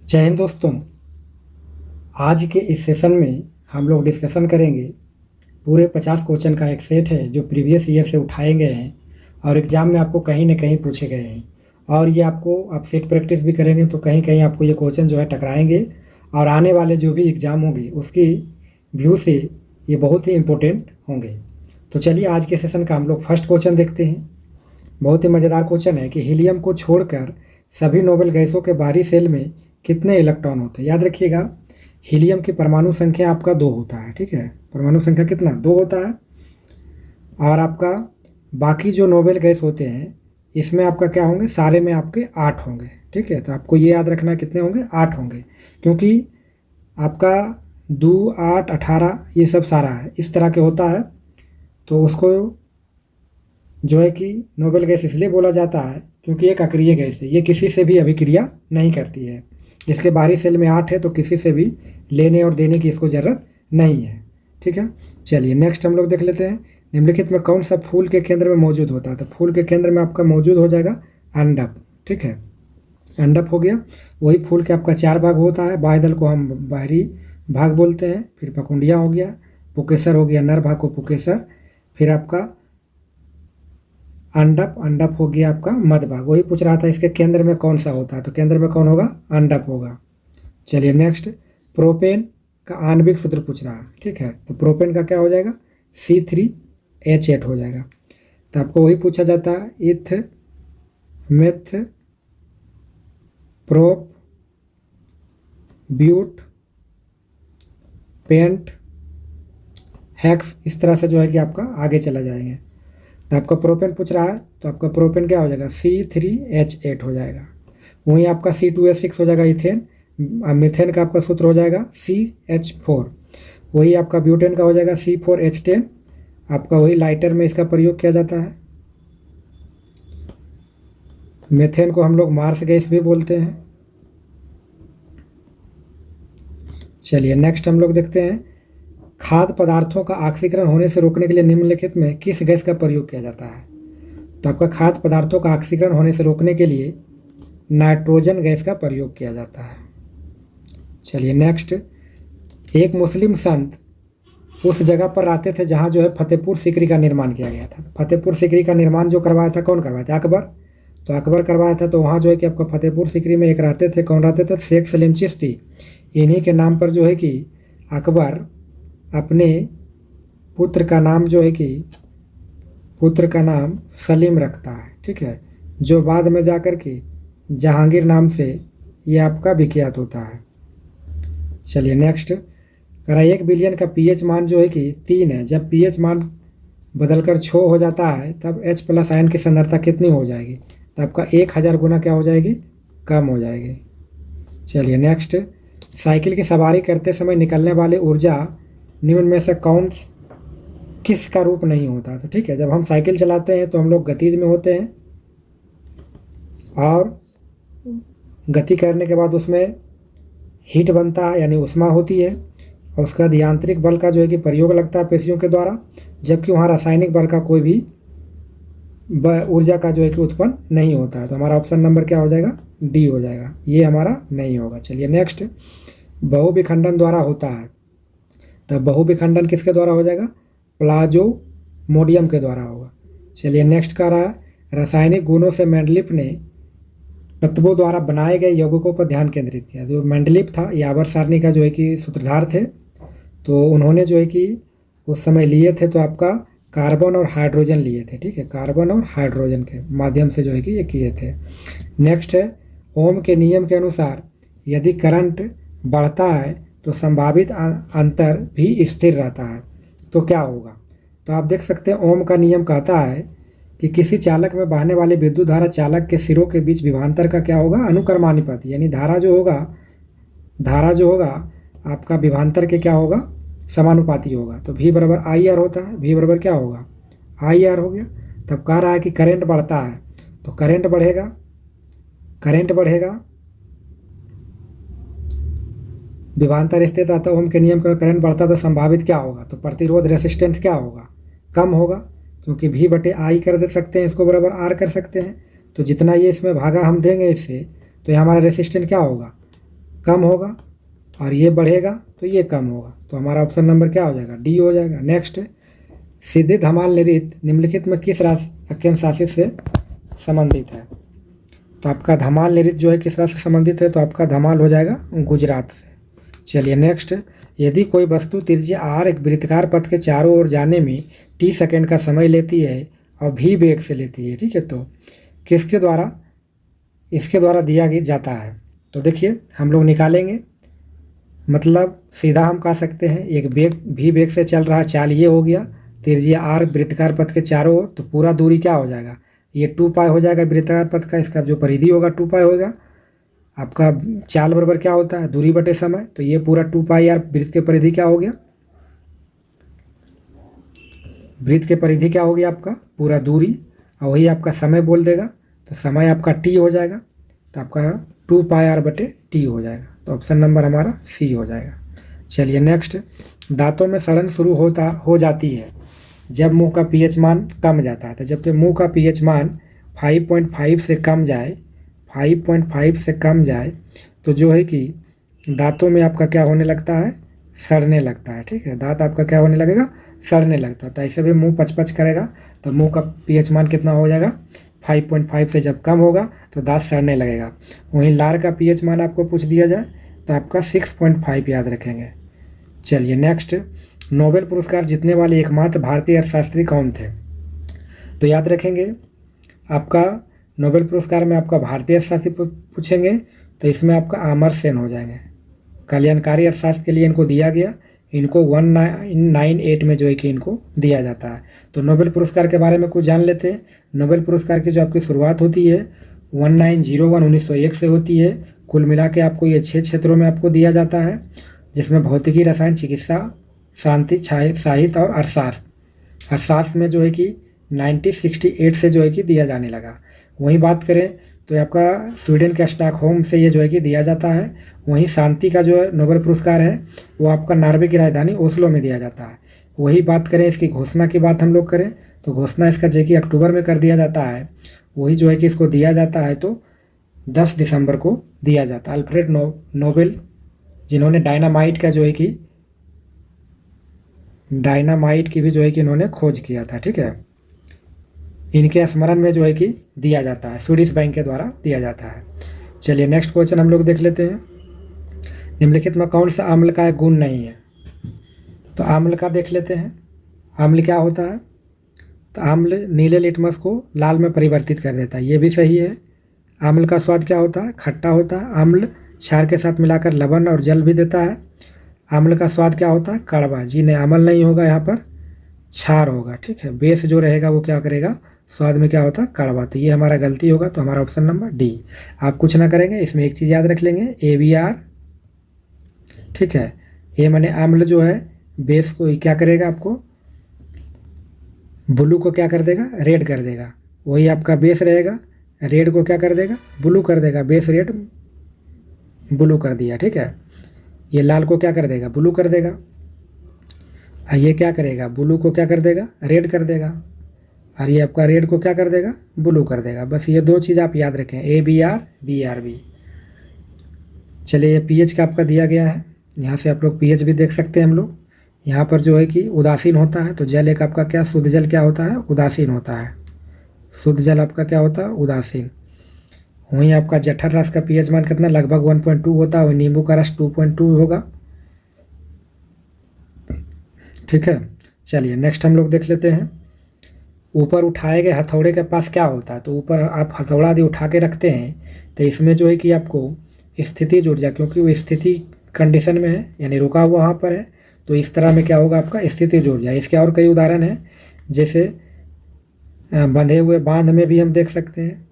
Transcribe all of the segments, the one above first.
जय हिंद दोस्तों। आज के इस सेशन में हम लोग डिस्कशन करेंगे। पूरे 50 क्वेश्चन का एक सेट है जो प्रीवियस ईयर से उठाए गए हैं और एग्ज़ाम में आपको कहीं ना कहीं पूछे गए हैं। और ये आपको आप सेट प्रैक्टिस भी करेंगे तो कहीं कहीं आपको ये क्वेश्चन जो है टकराएंगे और आने वाले जो भी एग्ज़ाम होंगे उसकी व्यू से ये बहुत ही इम्पोर्टेंट होंगे। तो चलिए आज के सेशन का हम लोग फर्स्ट क्वेश्चन देखते हैं। बहुत ही मज़ेदार क्वेश्चन है कि हीलियम को छोड़कर सभी नोबेल गैसों के बाहरी सेल में कितने इलेक्ट्रॉन होते हैं। याद रखिएगा, हीलियम की परमाणु संख्या आपका 2 होता है। ठीक है, परमाणु संख्या कितना 2 होता है। और आपका बाकी जो नोबेल गैस होते हैं इसमें आपका क्या होंगे, सारे में आपके 8 होंगे। ठीक है, तो आपको ये याद रखना कितने होंगे, 8 होंगे, क्योंकि आपका 2 8 18 ये सब सारा है इस तरह के होता है। तो उसको जो है कि नोबेल गैस इसलिए बोला जाता है क्योंकि एक अक्रिय गैस है, ये किसी से भी अभिक्रिया नहीं करती है। इसके बाहरी सेल में 8 है तो किसी से भी लेने और देने की इसको ज़रूरत नहीं है। ठीक है, चलिए नेक्स्ट हम लोग देख लेते हैं। निम्नलिखित में कौन सा फूल के केंद्र में मौजूद होता है। तो फूल के केंद्र में आपका मौजूद हो जाएगा अंडप। ठीक है, अंडप हो गया। वही फूल के आपका 4 भाग होता है। बाह्यदल को हम बाहरी भाग बोलते हैं। फिर पकुंडिया हो गया, पुकेसर हो गया, नर भाग को पुकेसर। फिर आपका अंडप, अंडप हो गया आपका मध्य भाग। वही पूछ रहा था इसके केंद्र में कौन सा होता है, तो केंद्र में कौन होगा, अंडप होगा। चलिए नेक्स्ट, प्रोपेन का आणविक सूत्र पूछ रहा है। ठीक है, तो प्रोपेन का क्या हो जाएगा, C3H8 हो जाएगा। तो आपको वही पूछा जाता है, इथ मिथ प्रोप ब्यूट पेंट हेक्स, इस तरह से जो है कि आपका आगे चला जाएंगे। तो आपका प्रोपेन पूछ रहा है तो आपका प्रोपेन क्या हो जाएगा, C3H8 हो जाएगा। वहीं आपका C2H6 हो जाएगा इथेन। मीथेन का आपका सूत्र हो जाएगा CH4। वही आपका ब्यूटेन का हो जाएगा C4H10। आपका वही लाइटर में इसका प्रयोग किया जाता है। मीथेन को हम लोग मार्स गैस भी बोलते हैं। चलिए नेक्स्ट हम लोग देखते हैं, खाद्य पदार्थों का ऑक्सीकरण होने से रोकने के लिए निम्नलिखित में किस गैस का प्रयोग किया जाता है। तो आपका खाद्य पदार्थों का ऑक्सीकरण होने से रोकने के लिए नाइट्रोजन गैस का प्रयोग किया जाता है। चलिए नेक्स्ट, एक मुस्लिम संत उस जगह पर रहते थे जहाँ जो है फतेहपुर सीकरी का निर्माण किया गया था। फतेहपुर सीकरी का निर्माण जो करवाया था, कौन करवाया था, अकबर। तो अकबर करवाया था। तो वहाँ जो है कि आपका फतेहपुर सीकरी में एक रहते थे, कौन रहते थे, शेख सलीम चिश्ती। इन्हीं के नाम पर जो है कि अकबर अपने पुत्र का नाम जो है कि पुत्र का नाम सलीम रखता है। ठीक है, जो बाद में जाकर के जहांगीर नाम से ये आपका विख्यात होता है। चलिए नेक्स्ट, करा 1 बिलियन का pH मान जो है कि 3 है। जब pH मान बदलकर 6 हो जाता है तब H+ आयन की सांद्रता कितनी हो जाएगी। तो आपका 1000 गुना क्या हो जाएगी, कम हो जाएगी। चलिए नेक्स्ट, साइकिल की सवारी करते समय निकलने वाली ऊर्जा निम्न में से कौन किस का रूप नहीं होता। तो ठीक है, जब हम साइकिल चलाते हैं तो हम लोग गतिज में होते हैं और गति करने के बाद उसमें हीट बनता है यानी ऊष्मा होती है और उसका यांत्रिक बल का जो है कि प्रयोग लगता है पेशियों के द्वारा, जबकि वहाँ रासायनिक बल का कोई भी ऊर्जा का जो है कि उत्पन्न नहीं होता है। तो हमारा ऑप्शन नंबर क्या हो जाएगा, डी हो जाएगा, ये हमारा नहीं होगा। चलिए नेक्स्ट, बहुविखंडन द्वारा होता है। तब बहुविखंडन किसके द्वारा हो जाएगा, प्लाज्मोडियम के द्वारा होगा। चलिए नेक्स्ट का रहा, रासायनिक गुणों से मेंडलीफ ने तत्वों द्वारा बनाए गए यौगिकों पर ध्यान केंद्रित किया। जो मेंडलीफ था ये आवर्त सारणी का जो है कि सूत्रधार थे। तो उन्होंने जो है कि उस समय लिए थे तो आपका कार्बन और हाइड्रोजन लिए थे। ठीक है, कार्बन और हाइड्रोजन के माध्यम से जो है कि ये किए थे। नेक्स्ट है, ओम के नियम के अनुसार यदि करंट बढ़ता है तो संभावित अंतर भी स्थिर रहता है, तो क्या होगा। तो आप देख सकते हैं ओम का नियम कहता है कि किसी चालक में बहने वाली विद्युत धारा चालक के सिरों के बीच विभवांतर का क्या होगा, अनुक्रमानुपाती, यानी धारा जो होगा आपका विभवांतर के क्या होगा, समानुपाती होगा। तो V बराबर IR होता है। V बराबर क्या होगा, IR हो गया। तब कह रहा है कि करंट बढ़ता है तो करंट बढ़ेगा विभवांतर स्थिर रहता है। ओम के नियम के करंट बढ़ता तो संभावित क्या होगा, तो प्रतिरोध रेसिस्टेंस क्या होगा, कम होगा, क्योंकि V/I कर दे सकते हैं, इसको बराबर R कर सकते हैं। तो जितना ये इसमें भागा हम देंगे इससे, तो ये हमारा रेसिस्टेंस क्या होगा, कम होगा और ये बढ़ेगा तो ये कम होगा, तो हमारा ऑप्शन नंबर क्या हो जाएगा, डी हो जाएगा। नेक्स्ट, सीधे धमाल नृत्य निम्नलिखित में किस राज्य केंद्र शासित से संबंधित है? तो आपका धमाल नृत्य जो है किस राज्य से संबंधित है, तो आपका धमाल हो जाएगा गुजरात से। चलिए नेक्स्ट, यदि कोई वस्तु त्रिज्या r एक वृत्ताकार पथ के चारों ओर जाने में t सेकेंड का समय लेती है और v वेग से लेती है, ठीक है, तो किसके द्वारा, इसके द्वारा दिया जाता है? तो देखिए हम लोग निकालेंगे, मतलब सीधा हम कह सकते हैं एक वेग v वेग से चल रहा चाल ये हो गया, त्रिज्या r वृत्ताकार पथ के चारों ओर, तो पूरा दूरी क्या हो जाएगा, ये 2 पाई हो जाएगा वृत्ताकार पथ का, इसका जो परिधि होगा 2 पाई होगा। आपका चाल बराबर क्या होता है, दूरी बटे समय, तो ये पूरा 2 पाई यार वृत्त के परिधि क्या हो गया, वृत्त के परिधि क्या हो गया आपका पूरा दूरी, और वही आपका समय बोल देगा, तो समय आपका टी हो जाएगा, तो आपका 2 पाई आर बटे टी हो जाएगा, तो ऑप्शन नंबर हमारा सी हो जाएगा। चलिए नेक्स्ट, दांतों में सड़न शुरू हो जाती है जब मुंह का पीएच मान कम जाता है, तो जबकि मुंह का पीएच मान 5.5 से कम जाए, 5.5 से कम जाए, तो जो है कि दांतों में आपका क्या होने लगता है, सड़ने लगता है, ठीक है, दांत आपका क्या होने लगेगा, सड़ने लगता है। तो ऐसे भी मुंह पचपच करेगा तो मुंह का पीएच मान कितना हो जाएगा, 5.5 से जब कम होगा तो दांत सड़ने लगेगा। वहीं लार का पीएच मान आपको पूछ दिया जाए तो आपका 6.5 याद रखेंगे। चलिए नेक्स्ट, नोबेल पुरस्कार जीतने वाले एकमात्र भारतीय अर्थशास्त्री कौन थे? तो याद रखेंगे आपका नोबेल पुरस्कार में आपका भारतीय अर्थशास्त्री पूछेंगे तो इसमें आपका अमर्त्य सेन हो जाएंगे। कल्याणकारी अर्थशास्त्र के लिए इनको दिया गया, इनको 1998 में जो है कि इनको दिया जाता है। तो नोबेल पुरस्कार के बारे में कुछ जान लेते हैं। नोबेल पुरस्कार की जो आपकी शुरुआत होती है 1901 से होती है। कुल मिला के आपको ये 6 क्षेत्रों में आपको दिया जाता है, जिसमें भौतिकी, रसायन, चिकित्सा, शांति, साहित्य और अर्थशास्त्र। अर्थशास्त्र में जो है कि 1968 से जो है कि दिया जाने लगा। वहीं बात करें तो आपका स्वीडन के स्टॉकहोम से ये जो है कि दिया जाता है। वहीं शांति का जो है नोबेल पुरस्कार है वो आपका नॉर्वे की राजधानी ओस्लो में दिया जाता है। वही बात करें इसकी घोषणा की बात हम लोग करें तो घोषणा इसका जो कि अक्टूबर में कर दिया जाता है। वही जो है कि इसको दिया जाता है तो 10 दिसंबर को दिया जाता है। अल्फ्रेड नोबेल, जिन्होंने डायनामाइट का जो है कि डायनामाइट की भी जो है कि इन्होंने खोज किया था, ठीक है, इनके स्मरण में जो है कि दिया जाता है, स्वीडिश बैंक के द्वारा दिया जाता है। चलिए नेक्स्ट क्वेश्चन हम लोग देख लेते हैं। निम्नलिखित में कौन सा अम्ल का गुण नहीं है? तो अम्ल का देख लेते हैं। अम्ल क्या होता है? तो अम्ल नीले लिटमस को लाल में परिवर्तित कर देता है, ये भी सही है। अम्ल का स्वाद क्या होता है? खट्टा होता है। अम्ल क्षार के साथ मिलाकर लवण और जल भी देता है। अम्ल का स्वाद क्या होता है? कड़वा। जी नहीं, अम्ल नहीं होगा, यहाँ पर क्षार होगा, ठीक है। बेस जो रहेगा वो क्या करेगा, स्वाद में क्या होता है? कड़वा। तो ये हमारा गलती होगा, तो हमारा ऑप्शन नंबर डी। आप कुछ ना करेंगे, इसमें एक चीज़ याद रख लेंगे, ABR, ठीक है। ए माने अम्ल जो है बेस को क्या करेगा, आपको ब्लू को क्या कर देगा, रेड कर देगा। वही आपका बेस रहेगा, रेड को क्या कर देगा, ब्लू कर देगा। बेस रेड ब्लू कर दिया, ठीक है। ये लाल को क्या कर देगा, ब्लू कर देगा। ये क्या करेगा, ब्लू को क्या कर देगा, रेड कर देगा। और ये आपका रेड को क्या कर देगा, ब्लू कर देगा। बस ये 2 चीज़ आप याद रखें, ABR BRB। चलिए ये pH का आपका दिया गया है, यहाँ से आप लोग pH भी देख सकते हैं हम लोग। यहाँ पर जो है कि उदासीन होता है, तो जल एक आपका क्या, शुद्ध जल क्या होता है, उदासीन होता है। शुद्ध जल आपका क्या होता है, उदासीन। वहीं आपका जठर रस का pH मान कितना, लगभग 1.2 होता है। वहीं नींबू का रस 2.2 होगा, ठीक है। चलिए नेक्स्ट हम लोग देख लेते हैं। ऊपर उठाए गए हथौड़े के पास क्या होता है? तो ऊपर आप हथौड़ा यदि उठा के रखते हैं तो इसमें जो है कि आपको स्थितिज ऊर्जा, क्योंकि वो स्थिति कंडीशन में है, यानी रुका हुआ वहाँ पर है, तो इस तरह में क्या होगा आपका स्थितिज ऊर्जा। इसके और कई उदाहरण हैं, जैसे बंधे हुए बांध में भी हम देख सकते हैं।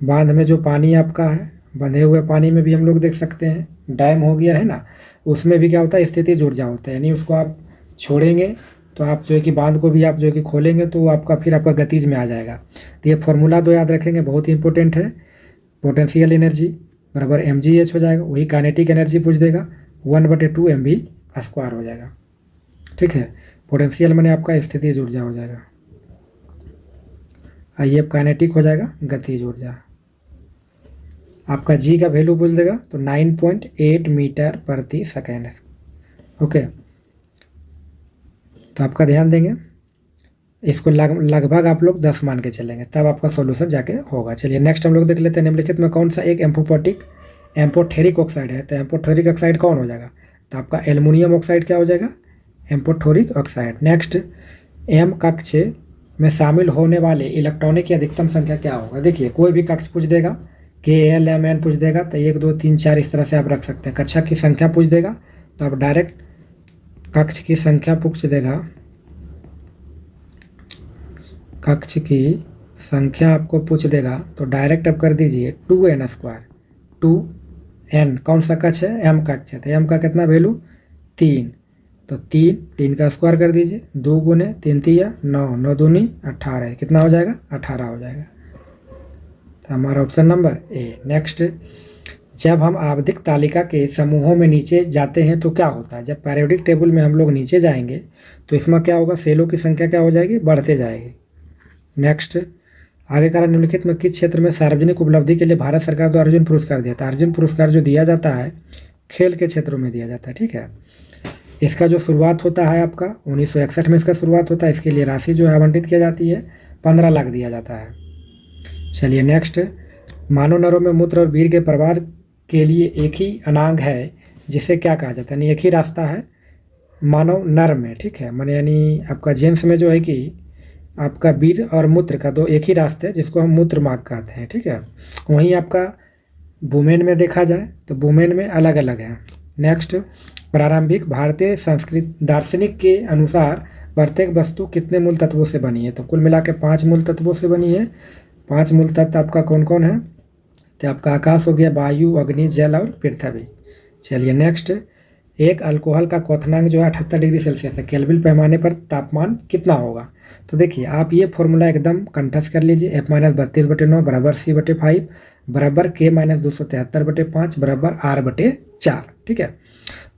बांध में जो पानी आपका है, बंधे हुए पानी में भी हम लोग देख सकते हैं। डैम हो गया है ना, उसमें भी क्या होता है, स्थितिज ऊर्जा होता है। यानी उसको आप छोड़ेंगे तो आप जो है कि बांध को भी आप जो है कि खोलेंगे तो वो आपका फिर आपका गतिज में आ जाएगा। तो ये फॉर्मूला 2 याद रखेंगे, बहुत ही इंपॉर्टेंट है। पोटेंशियल एनर्जी बराबर mgh हो जाएगा। वही काइनेटिक एनर्जी पूछ देगा, 1/2 mv² हो जाएगा, ठीक है। पोटेंशियल माने आपका स्थितिज ऊर्जा हो जाएगा, आइए अब काइनेटिक हो जाएगा गतिज ऊर्जा। आपका जी का वैल्यू पूछ देगा तो 9.8 मीटर प्रति सेकेंड। ओके, तो आपका ध्यान देंगे, इसको लगभग आप लोग 10 मान के चलेंगे, तब आपका सॉल्यूशन जाके होगा। चलिए नेक्स्ट हम लोग देख लेते हैं, निम्नलिखित में कौन सा एक एम्फोटेरिक ऑक्साइड है। तो एम्फोटेरिक ऑक्साइड कौन हो जाएगा, तो आपका एल्युमिनियम ऑक्साइड क्या हो जाएगा, एम्फोटेरिक ऑक्साइड। नेक्स्ट, एम कक्ष में शामिल होने वाले इलेक्ट्रॉनों की अधिकतम संख्या क्या होगा। देखिए कोई भी कक्ष पूछ देगा, KLMN पूछ देगा तो 1 2 3 4 इस तरह से आप रख सकते हैं। कक्षा की संख्या पूछ देगा तो आप डायरेक्ट कक्ष की संख्या पूछ देगा, कक्ष की संख्या आपको पूछ देगा तो डायरेक्ट आप कर दीजिए 2n²। 2n कौन सा कक्ष है, m कक्ष है, तो m का कितना वैल्यू 3, तो 3 का स्क्वायर कर दीजिए, 2 गुने 3 3 9, 9 दूनी 18, कितना हो जाएगा 18 हो जाएगा। तो हमारा ऑप्शन नंबर ए। नेक्स्ट, जब हम आवधिक तालिका के समूहों में नीचे जाते हैं तो क्या होता है। जब पीरियोडिक टेबल में हम लोग नीचे जाएंगे तो इसमें क्या होगा, सेलों की संख्या क्या हो जाएगी, बढ़ते जाएगी। नेक्स्ट, आगे का निम्नलिखित में किस क्षेत्र में सार्वजनिक उपलब्धि के लिए भारत सरकार द्वारा अर्जुन पुरस्कार दिया था। अर्जुन पुरस्कार जो दिया जाता है खेल के क्षेत्रों में दिया जाता है, ठीक है। इसका जो शुरुआत होता है आपका 1961 में इसका शुरुआत होता है। इसके लिए राशि जो है आवंटित की जाती है 15 लाख दिया जाता है। चलिए नेक्स्ट, मानव नरों में मूत्र और वीर्य के प्रवाह के लिए एक ही अनांग है जिसे क्या कहा जाता है, यानी एक ही रास्ता है मानव नर में, ठीक है। माने यानी आपका जेम्स में जो है कि आपका वीर्य और मूत्र का दो एक ही रास्ते है जिसको हम मूत्र मार्ग कहते हैं, ठीक है। वहीं आपका वुमेन में देखा जाए तो वुमेन में अलग अलग है। नेक्स्ट, प्रारंभिक भारतीय संस्कृत दार्शनिक के अनुसार प्रत्येक वस्तु कितने मूल तत्वों से बनी है। तो कुल मिला के 5 मूल तत्वों से बनी है। 5 मूल तत्व आपका कौन कौन है, तो आपका आकाश हो गया, वायु, अग्नि, जल और पृथ्वी। चलिए नेक्स्ट, एक अल्कोहल का क्वथनांक जो है 78 डिग्री सेल्सियस है, केल्विन पैमाने पर तापमान कितना होगा। तो देखिए आप ये फॉर्मूला एकदम कंठस्थ कर लीजिए, F-32/9 बराबर C/5 बराबर K-273/5 बराबर R/4, ठीक है।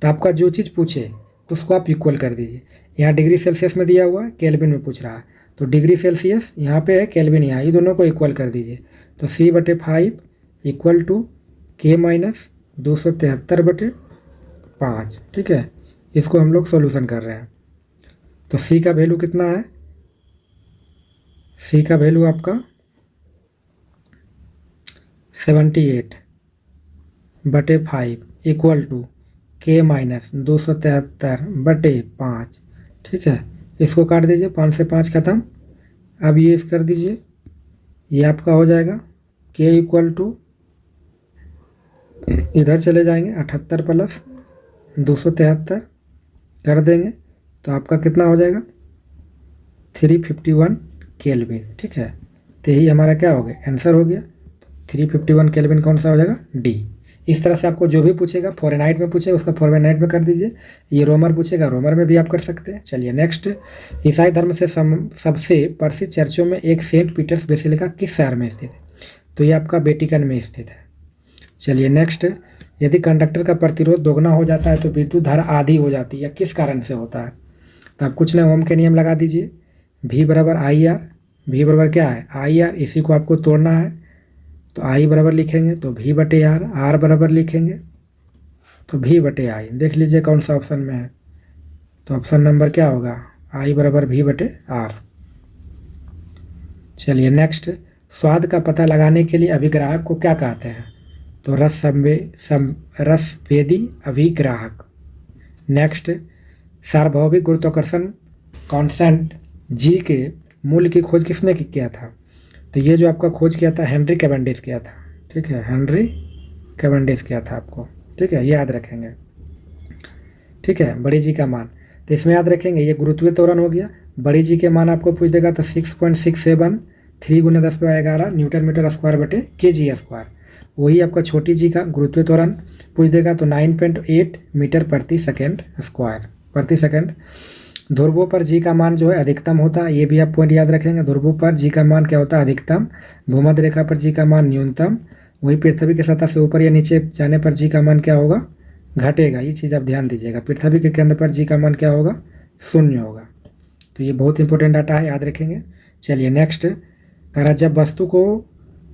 तो आपका जो चीज़ पूछे उसको आप इक्वल कर दीजिए। यहाँ डिग्री सेल्सियस में दिया हुआ है, केल्विन में पूछ रहा है, तो डिग्री सेल्सियस यहाँ पे है, केल्विन यहाँ, ये दोनों को इक्वल कर दीजिए। तो C/5 इक्वल टू K-273/5, ठीक है। इसको हम लोग सॉल्यूशन कर रहे हैं। तो C का वैल्यू कितना है, C का वैल्यू आपका 78/5 इक्वल टू K-273/5, ठीक है। इसको काट दीजिए, 5 से 5 खत्म। अब ये कर दीजिए, ये आपका हो जाएगा K इक्वल टू, इधर चले जाएंगे 78 प्लस 273 कर देंगे तो आपका कितना हो जाएगा 351 केल्विन, ठीक है। तो यही हमारा क्या हो गया, आंसर हो गया। तो 351 केल्विन कौन सा हो जाएगा, डी। इस तरह से आपको जो भी पूछेगा, फॉरेनहाइट में पूछेगा उसका फॉरेनहाइट में कर दीजिए, ये रोमर पूछेगा रोमर में भी आप कर सकते हैं। चलिए नेक्स्ट, ईसाई धर्म से सबसे प्रसिद्ध चर्चों में एक सेंट पीटर्स बेसिलिका किस शहर में स्थित है। तो ये आपका वेटिकन में स्थित है। चलिए नेक्स्ट, यदि कंडक्टर का प्रतिरोध दोगुना हो जाता है तो विद्युत धारा आधी हो जाती है, किस कारण से होता है। तो आप कुछ नहीं, ओम के नियम लगा दीजिए, V बराबर IR, V बराबर क्या है IR, इसी को आपको तोड़ना है तो I बराबर लिखेंगे तो V/R, R बराबर लिखेंगे तो V/I। देख लीजिए कौन सा ऑप्शन में है, तो ऑप्शन नंबर क्या होगा, I बराबर V/R। चलिए नेक्स्ट, स्वाद का पता लगाने के लिए अभिग्राहक को क्या कहते हैं। तो रसभेदी अभिग्राहक। नेक्स्ट, सार्वभौमिक गुरुत्वाकर्षण कांस्टेंट G के मूल्य की खोज किसने किया था। तो ये जो आपका खोज किया था हेनरी कैवेंडिश किया था, ठीक है, हेनरी कैवेंडिश किया था आपको, ठीक है, याद रखेंगे, ठीक है। बड़ी जी का मान, तो इसमें याद रखेंगे ये गुरुत्वीय त्वरण हो गया। बड़ी जी के मान आपको पूछ देगा तो 6.67 3 × 10⁻11 न्यूटन मीटर स्क्वायर/kg²। वही आपका छोटी जी का गुरुत्वीय त्वरण पूछ देगा तो 9.8 मीटर प्रति सेकेंड स्क्वायर प्रति सेकेंड। ध्रुवों पर जी का मान जो है अधिकतम होता है, ये भी आप पॉइंट याद रखेंगे। ध्रुवों पर जी का मान क्या होता है, अधिकतम। भूमध्य रेखा पर जी का मान न्यूनतम। वही पृथ्वी की सतह से ऊपर या नीचे जाने पर जी का मान क्या होगा, घटेगा। ये चीज़ आप ध्यान दीजिएगा। पृथ्वी के केंद्र पर जी का मान क्या होगा, 0 होगा। तो ये बहुत इंपॉर्टेंट डाटा है, याद रखेंगे। चलिए नेक्स्ट, कह रहा जब वस्तु को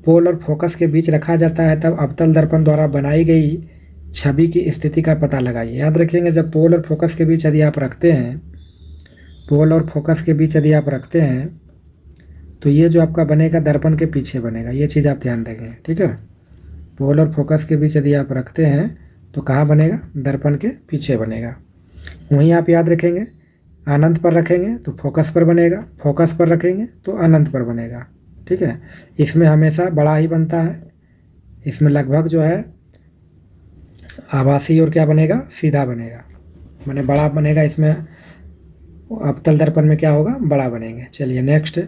पोल और फोकस के बीच रखा जाता है तब अवतल दर्पण द्वारा बनाई गई छवि की स्थिति का पता लगाइए। याद रखेंगे, जब पोल और फोकस के बीच यदि आप रखते हैं, पोल और फोकस के बीच यदि आप रखते हैं तो ये जो आपका बनेगा दर्पण के पीछे बनेगा, ये चीज़ आप ध्यान रखेंगे, ठीक है। पोल और फोकस के बीच यदि आप रखते हैं तो कहाँ बनेगा, दर्पण के पीछे बनेगा। वहीं आप याद रखेंगे, अनंत पर रखेंगे तो फोकस पर बनेगा, फोकस पर रखेंगे तो अनंत पर बनेगा, ठीक है। इसमें हमेशा बड़ा ही बनता है, इसमें लगभग जो है आभासी और क्या बनेगा, सीधा बनेगा, माने बड़ा बनेगा। इसमें अवतल दर्पण में क्या होगा, बड़ा बनेंगे। चलिए नेक्स्ट,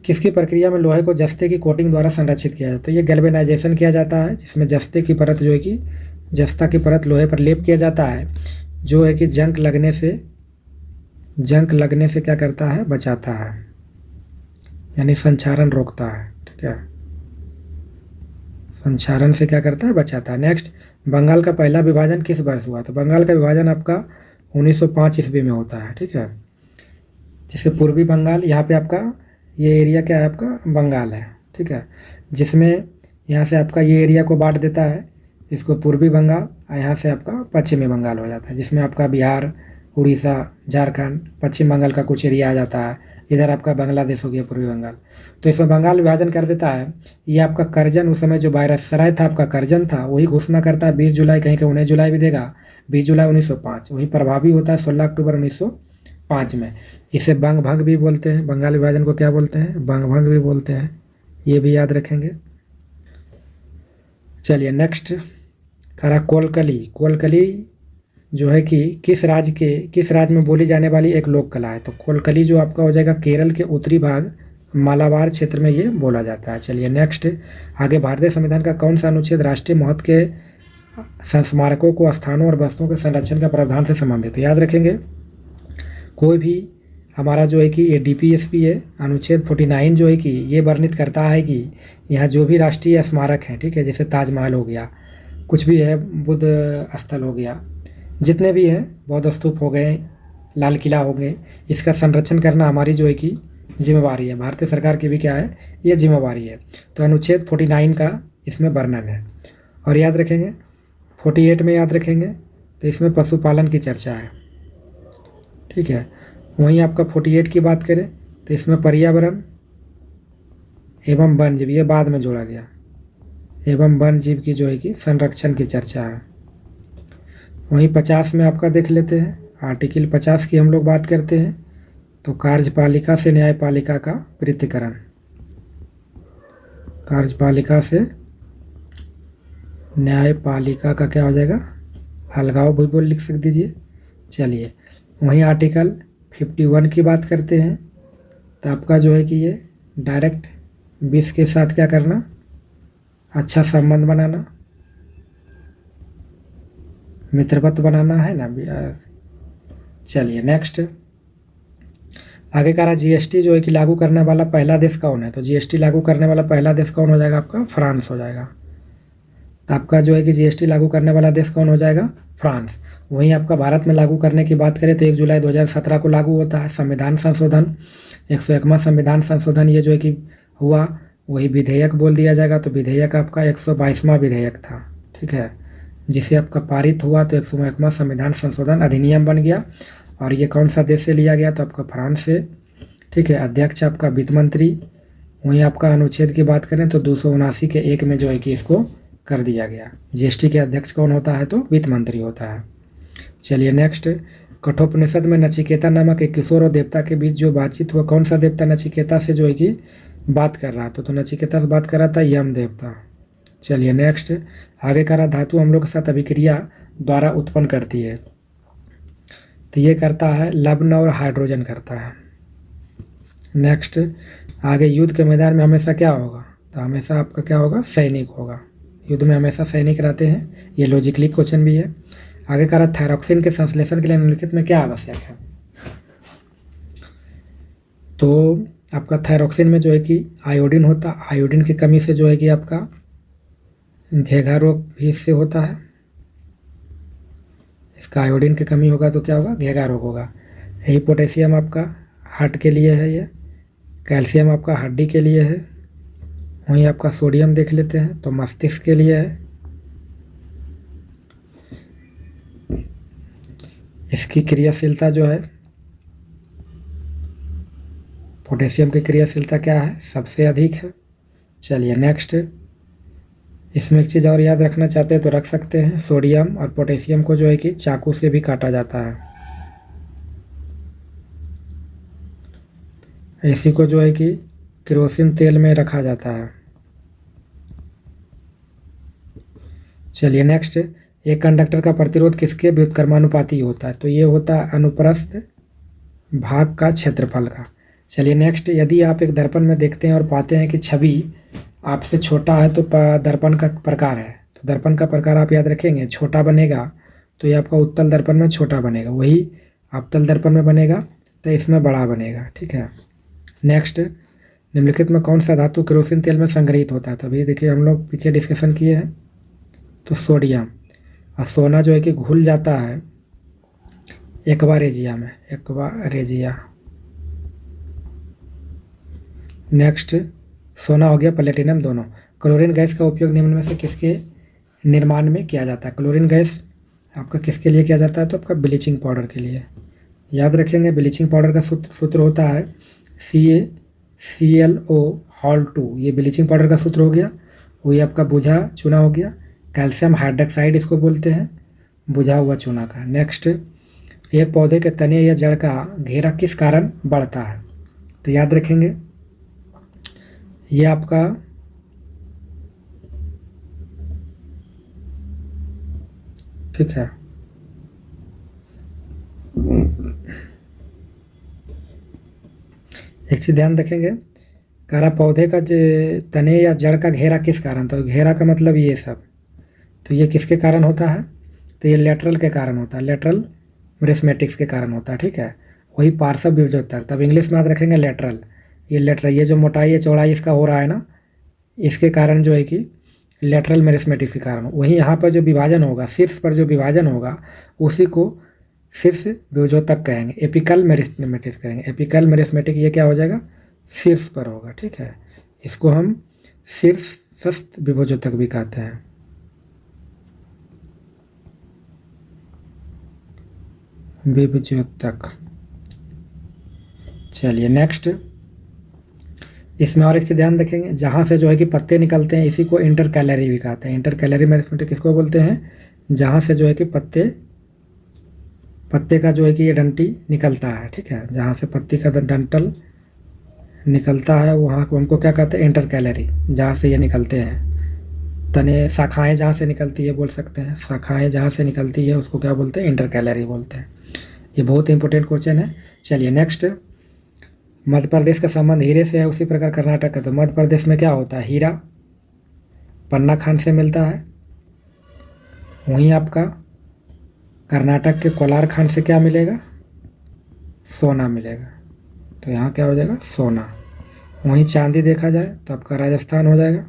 किसकी प्रक्रिया में लोहे को जस्ते की कोटिंग द्वारा संरक्षित किया जाता है। ये गैल्वेनाइजेशन किया जाता है, जिसमें जस्ते की परत जो है कि जस्ता की परत लोहे पर लेप किया जाता है, जो है कि जंग लगने से क्या करता है, बचाता है, यानी संक्षारण रोकता है, ठीक है। संक्षारण से क्या करता है, बचाता है। नेक्स्ट, बंगाल का पहला विभाजन किस वर्ष हुआ। तो बंगाल का विभाजन आपका 1905 ईस्वी में होता है, ठीक है। जिसे पूर्वी बंगाल, यहाँ पे आपका ये एरिया क्या है, आपका बंगाल है, ठीक है। जिसमें यहाँ से आपका ये एरिया को बांट देता है, इसको पूर्वी बंगाल, और यहाँ से आपका पश्चिमी बंगाल हो जाता है, जिसमें आपका बिहार, उड़ीसा, झारखंड, पश्चिम बंगाल का कुछ एरिया आ जाता है। इधर आपका बांग्लादेश हो गया पूर्वी बंगाल। तो इसमें बंगाल विभाजन कर देता है। ये आपका करजन, उस समय जो वायसराय था आपका करजन था, वही घोषणा करता है 20 जुलाई, कहीं 19 जुलाई भी देगा, 20 जुलाई 1905, वही प्रभावी होता है 16 अक्टूबर 1905 में। इसे बंग भंग भी बोलते हैं, बंगाल विभाजन को क्या बोलते हैं, बंग भंग भी बोलते हैं, ये भी याद रखेंगे। चलिए नेक्स्ट, करा कोलकली। कोलकली जो है कि किस राज्य में बोली जाने वाली एक लोक कला है। तो कोलकली जो आपका हो जाएगा केरल के उत्तरी भाग मालाबार क्षेत्र में ये बोला जाता है। चलिए नेक्स्ट, आगे, भारतीय संविधान का कौन सा अनुच्छेद राष्ट्रीय महत्व के संस्मारकों को, स्थानों और वस्तुओं के संरक्षण का प्रावधान से संबंधित है। याद रखेंगे, कोई भी हमारा जो है कि ये DPSP है, अनुच्छेद 49 जो है कि ये वर्णित करता है कि यहाँ जो भी राष्ट्रीय स्मारक हैं, ठीक है, जैसे ताजमहल हो गया, कुछ भी है, बुद्ध स्थल हो गया, जितने भी हैं, बौद्ध स्तूप हो गए, लाल किला हो गए, इसका संरक्षण करना हमारी जो है कि जिम्मेवारी है, भारतीय सरकार की भी क्या है, ये जिम्मेवारी है। तो अनुच्छेद 49 का इसमें वर्णन है। और याद रखेंगे 48 में याद रखेंगे तो इसमें पशुपालन की चर्चा है, ठीक है। वहीं आपका 48 की बात करें तो इसमें पर्यावरण एवं वन जीव, ये बाद में जोड़ा गया, एवं वन जीव की जो है कि संरक्षण की चर्चा है। वहीं 50 में आपका देख लेते हैं, आर्टिकल 50 की हम लोग बात करते हैं, तो कार्यपालिका से न्यायपालिका का पृथक्करण, कार्यपालिका से न्यायपालिका का क्या हो जाएगा, अलगाव भी बोल लिख दीजिए। चलिए, वहीं आर्टिकल 51 की बात करते हैं, तो आपका जो है कि ये डायरेक्ट विश्व के साथ क्या करना, अच्छा संबंध बनाना, मित्रवत बनाना है ना। चलिए नेक्स्ट, आगे कह रहा GST जो है कि लागू करने वाला पहला देश कौन है। तो GST लागू करने वाला पहला देश कौन हो जाएगा, आपका फ्रांस हो जाएगा। तो आपका जो है कि GST लागू करने वाला देश कौन हो जाएगा, फ्रांस। वहीं आपका भारत में लागू करने की बात करें तो 1 जुलाई 2017 को लागू होता है। संविधान संशोधन, 101वां संविधान संशोधन ये जो है कि हुआ, वही विधेयक बोल दिया जाएगा। तो विधेयक आपका 122वां विधेयक था, ठीक है, जिसे आपका पारित हुआ तो 101वां संविधान संशोधन अधिनियम बन गया। और ये कौन सा देश से लिया गया, तो आपका फ्रांस से, ठीक है। अध्यक्ष आपका वित्त मंत्री। वहीं आपका अनुच्छेद की बात करें तो 279 के 1 में जो है कि इसको कर दिया गया। GST के अध्यक्ष कौन होता है, तो वित्त मंत्री होता है। चलिए नेक्स्ट, कठोपनिषद में नचिकेता नामक एक किशोर और देवता के बीच जो बातचीत हुआ, कौन सा देवता नचिकेता से जो है कि बात कर रहा था, तो नचिकेता से बात कर रहा था यम देवता। चलिए नेक्स्ट, आगे का रहा धातु अम्लों के साथ अभिक्रिया द्वारा उत्पन्न करती है। तो ये करता है लवण और हाइड्रोजन करता है। नेक्स्ट, आगे युद्ध के मैदान में हमेशा क्या होगा, तो हमेशा आपका क्या होगा, सैनिक होगा। युद्ध में हमेशा सैनिक रहते हैं, ये लॉजिकली क्वेश्चन भी है। आगे का रहा थायरॉक्सिन के संश्लेषण के लिए निम्नलिखित में क्या आवश्यक है। तो आपका थायरॉक्सिन में जो है कि आयोडीन होता, आयोडीन की कमी से जो है कि आपका घेघा रोग भी इससे होता है। इसका आयोडीन की कमी होगा तो क्या होगा, घेघा रोग होगा। यही पोटेशियम आपका हार्ट के लिए है, ये कैल्शियम आपका हड्डी के लिए है। वहीं आपका सोडियम देख लेते हैं, तो मस्तिष्क के लिए है। इसकी क्रियाशीलता जो है, पोटेशियम की क्रियाशीलता क्या है, सबसे अधिक है। चलिए नेक्स्ट, इसमें एक चीज़ और याद रखना चाहते हैं तो रख सकते हैं, सोडियम और पोटेशियम को जो है कि चाकू से भी काटा जाता है। इसी को जो है कि केरोसिन तेल में रखा जाता है। चलिए नेक्स्ट, एक कंडक्टर का प्रतिरोध किसके व्युत्क्रमानुपाती होता है, तो ये होता है अनुप्रस्थ भाग का क्षेत्रफल का। चलिए नेक्स्ट, यदि आप एक दर्पण में देखते हैं और पाते हैं कि छवि आपसे छोटा है तो दर्पण का प्रकार है, तो दर्पण का प्रकार आप याद रखेंगे, छोटा बनेगा तो ये आपका उत्तल दर्पण में छोटा बनेगा, वही अवतल दर्पण में बनेगा तो इसमें बड़ा बनेगा। ठीक है। नेक्स्ट, निम्नलिखित में कौन सा धातु केरोसिन तेल में संग्रहित होता है, तो अभी देखिए हम लोग पीछे डिस्कशन किए हैं, तो सोडियम। और सोना जो है कि घुल जाता है एक्वारेजिया में, एक्वारेजिया। नेक्स्ट, सोना हो गया, प्लेटिनम दोनों। क्लोरीन गैस का उपयोग निम्न में से किसके निर्माण में किया जाता है, क्लोरीन गैस आपका किसके लिए किया जाता है, तो आपका ब्लीचिंग पाउडर के लिए। याद रखेंगे, ब्लीचिंग पाउडर का सूत्र होता है CaClO हॉल 2, ये ब्लीचिंग पाउडर का सूत्र हो गया। वही आपका बुझा चूना हो गया, कैल्शियम हाइड्रोक्साइड इसको बोलते हैं, बुझा हुआ चूना का। नेक्स्ट, एक पौधे के तने या जड़ का घेरा किस कारण बढ़ता है, तो याद रखेंगे ये आपका ठीक है, एक चीज़ ध्यान रखेंगे, कह रहा पौधे का तने या जड़ का घेरा किस कारण, तो घेरा का मतलब ये सब, तो ये किसके कारण होता है, तो ये लेटरल के कारण होता है, लेटरल मेरिस्मेटिक्स के कारण होता है। ठीक है, वही पार्श्व विभजोत्तक, तब इंग्लिश में याद रखेंगे लेटरल। ये लेटरल, ये जो मोटाई या चौड़ाई इसका हो रहा है ना, इसके कारण जो है कि लेटरल मेरिस्मेटिक्स के कारण। वहीं यहाँ पर जो विभाजन होगा, शीर्ष पर जो विभाजन होगा उसी को शीर्ष विभजोत्तक कहेंगे, एपिकल मेरिस्मेटिक्स कहेंगे। एपिकल मेरिस्मेटिक ये क्या हो जाएगा, शीर्ष पर होगा। ठीक है, इसको हम शीर्षस्थ विभजोत्तक भी कहते हैं। विभजोत्तक। चलिए नेक्स्ट, इसमें और एक चीज़ ध्यान रखेंगे, जहाँ से जो है कि पत्ते निकलते हैं इसी को इंटरकैलरी भी कहते हैं। इंटरकैलरी मेरिस्मेटिक किसको बोलते हैं, जहाँ से जो है कि पत्ते का जो है कि ये डंटी निकलता है। ठीक है, जहाँ से पत्ती का डंटल निकलता है वहाँ को हमको क्या कहते हैं, इंटरकैलरी, जहाँ से ये निकलते हैं। तने शाखाएँ जहाँ से निकलती है बोल सकते हैं, शाखाएँ जहाँ से निकलती है उसको क्या बोलते हैं, इंटरकैलरी बोलते हैं। ये बहुत इंपॉर्टेंट क्वेश्चन है। चलिए नेक्स्ट, मध्य प्रदेश का संबंध हीरे से है, उसी प्रकार कर्नाटक का, तो मध्य प्रदेश में क्या होता है, हीरा पन्ना खान से मिलता है। वहीं आपका कर्नाटक के कोलार खान से क्या मिलेगा, सोना मिलेगा, तो यहाँ क्या हो जाएगा, सोना। वहीं चांदी देखा जाए तो आपका राजस्थान हो जाएगा।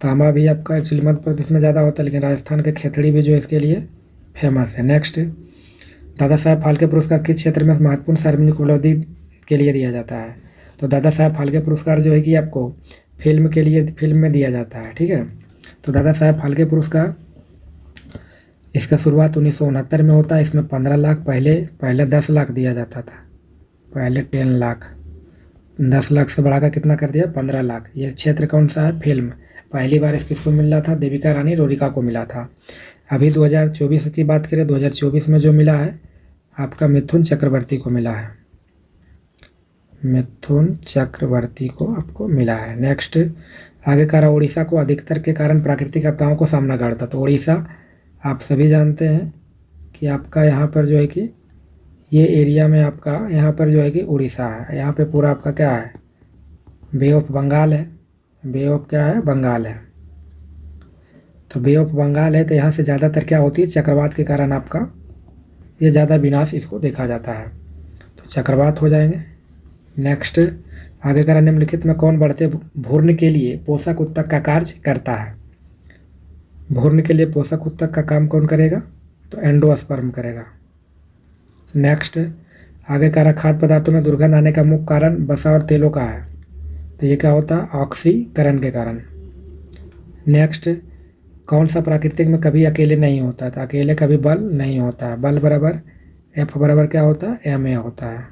तांबा भी आपका एक्चुअली मध्य प्रदेश में ज़्यादा होता है, लेकिन राजस्थान के खेतड़ी भी जो इसके लिए फेमस है। नेक्स्ट, दादा साहब फाल्के पुरस्कार किस क्षेत्र में महत्वपूर्ण सार्वजनिक उपलब्धि के लिए दिया जाता है, तो दादा साहब फाल्के पुरस्कार जो है कि आपको फिल्म के लिए, फिल्म में दिया जाता है। ठीक है, तो दादा साहब फाल्के पुरस्कार इसका शुरुआत 1969 में होता है। इसमें 15 लाख, पहले 10 लाख दिया जाता था, पहले 10 लाख, 10 लाख से बढ़ाकर कितना कर दिया, 15 लाख। ये क्षेत्र कौन सा है, फिल्म। पहली बार किसको मिल रहा था, देविका रानी रोरिका को मिला था। अभी 2024 की बात करें, 2024 में जो मिला है आपका मिथुन चक्रवर्ती को मिला है, मिथुन चक्रवर्ती को आपको मिला है। नेक्स्ट, आगे कह रहा उड़ीसा को अधिकतर के कारण प्राकृतिक आपदाओं को सामना करता, तो उड़ीसा आप सभी जानते हैं कि आपका यहाँ पर जो है कि ये एरिया में आपका यहाँ पर जो है कि उड़ीसा है, यहाँ पे पूरा आपका क्या है, बे ऑफ बंगाल है, बे ऑफ क्या है, बंगाल है। तो बे ऑफ बंगाल है, तो यहाँ से ज़्यादातर क्या होती है, चक्रवात के कारण आपका ये ज़्यादा विनाश इसको देखा जाता है, तो चक्रवात हो जाएंगे। नेक्स्ट, आगे करा निम्नलिखित में कौन बढ़ते भ्रूण के लिए पोषक उत्तक का कार्य करता है, भ्रूण के लिए पोषक उत्तक का काम कौन करेगा, तो एंडोस्पर्म करेगा। नेक्स्ट, आगे करा खाद्य पदार्थों में दुर्गंध आने का मुख्य कारण वसा और तेलों का है, तो ये क्या होता है, ऑक्सीकरण के कारण। नेक्स्ट, कौन सा प्राकृतिक में कभी अकेले नहीं होता, तो अकेले कभी बल नहीं होता है। बल बराबर F बराबर क्या होता है, ma होता है।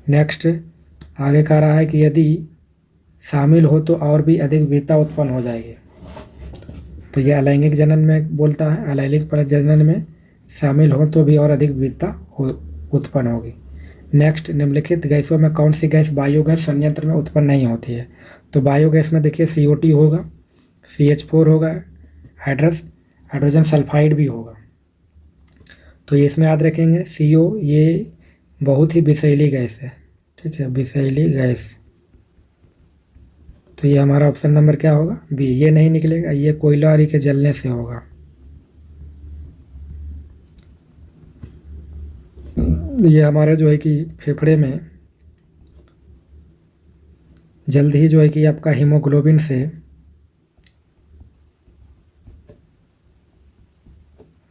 नेक्स्ट, आगे कह रहा है कि यदि शामिल हो तो और भी अधिक विविधता उत्पन्न हो जाएगी। तो ये अलैंगिक जनन में बोलता है, अलैंगिक जनन में शामिल हो तो भी और अधिक विविधता उत्पन्न होगी। नेक्स्ट, निम्नलिखित गैसों में कौन सी गैस बायोगैस संयंत्र में उत्पन्न नहीं होती है। तो बायोगैस में देखिए CO2 होगा, CH4 होगा, हाइड्रोजन सल्फाइड भी होगा। तो ये इसमें याद रखेंगे CO ये बहुत ही विषैली गैस है, ठीक है, विषैली गैस। तो ये हमारा ऑप्शन नंबर क्या होगा, बी। ये नहीं निकलेगा, ये कोयला के जलने से होगा। ये हमारे जो है कि फेफड़े में जल्द ही जो है कि आपका हीमोग्लोबिन से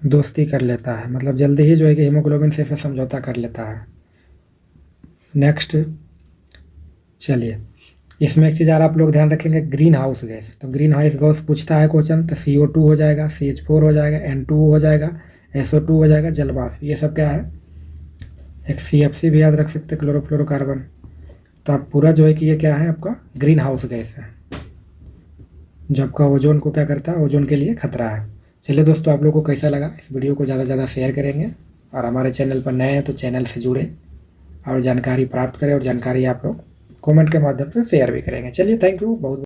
दोस्ती कर लेता है, मतलब जल्दी ही जो है कि हीमोग्लोबिन से समझौता कर लेता है। नेक्स्ट, चलिए इसमें एक चीज़ और आप लोग ध्यान रखेंगे, ग्रीन हाउस गैस। तो ग्रीन हाउस गैस पूछता है क्वेश्चन, तो CO2 हो जाएगा, CH4 हो जाएगा, N2 हो जाएगा, SO2 हो जाएगा, जलवाष्प। ये सब क्या है, एक CFC भी याद रख सकते, क्लोरोफ्लोरोकार्बन। तो आप पूरा जो है कि ये क्या है, आपका ग्रीन हाउस गैस है, जो आपका ओजोन को क्या करता है, ओजोन के लिए खतरा है। चलिए दोस्तों, आप लोगों को कैसा लगा, इस वीडियो को ज़्यादा से ज़्यादा शेयर करेंगे, और हमारे चैनल पर नए हैं तो चैनल से जुड़े और जानकारी प्राप्त करें, और जानकारी आप लोग कमेंट के माध्यम से शेयर भी करेंगे। चलिए, थैंक यू बहुत।